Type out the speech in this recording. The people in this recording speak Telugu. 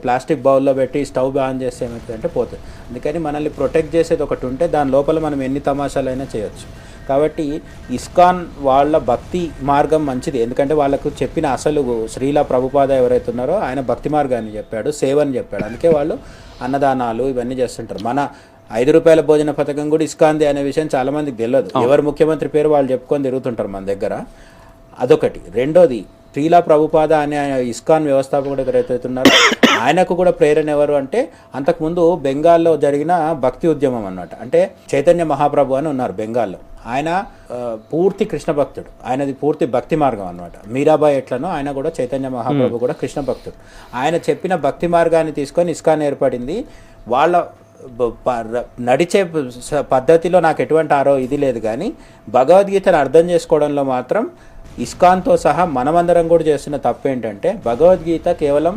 ప్లాస్టిక్ బౌల్లో పెట్టి స్టవ్ ఆన్ చేస్తే ఏమవుతుందంటే పోతుంది. అందుకని మనల్ని ప్రొటెక్ట్ చేసేది ఒకటి ఉంటే దాని లోపల మనం ఎన్ని తమాషాలైనా చేయొచ్చు. కాబట్టి ఇస్కాన్ వాళ్ళ భక్తి మార్గం మంచిది, ఎందుకంటే వాళ్ళకు చెప్పిన అసలు శ్రీల ప్రభుపాద ఎవరైతే ఉన్నారో ఆయన భక్తి మార్గాన్ని చెప్పాడు, సేవని చెప్పాడు. అందుకే వాళ్ళు అన్నదానాలు ఇవన్నీ చేస్తుంటారు. మన ₹5 భోజన పథకం కూడా ఇస్కాన్ది అనే విషయం చాలామందికి తెలియదు. ఎవరు ముఖ్యమంత్రి పేరు వాళ్ళు చెప్పుకొని తిరుగుతుంటారు మన దగ్గర. అదొకటి. రెండోది, శ్రీల ప్రభుపాద అనే ఇస్కాన్ వ్యవస్థాపకుడు ఎవరైతే ఉన్నారో ఆయనకు కూడా ప్రేరణ ఎవరు అంటే అంతకుముందు బెంగాల్లో జరిగిన భక్తి ఉద్యమం అన్నమాట. అంటే చైతన్య మహాప్రభు అని ఉన్నారు బెంగాల్లో. ఆయన పూర్తి కృష్ణ భక్తుడు, ఆయనది పూర్తి భక్తి మార్గం అన్నమాట. మీరాబాయి ఎట్లనో ఆయన కూడా చైతన్య మహాప్రభు కూడా కృష్ణ భక్తుడు. ఆయన చెప్పిన భక్తి మార్గాన్ని తీసుకొని ఇస్కాన్ ఏర్పడింది. వాళ్ళ నడిచే పద్ధతిలో నాకు ఎటువంటి ఇది లేదు, కానీ భగవద్గీతను అర్థం చేసుకోవడంలో మాత్రం ఇస్కాన్తో సహా మనమందరం కూడా చేస్తున్న తప్పు ఏంటంటే భగవద్గీత కేవలం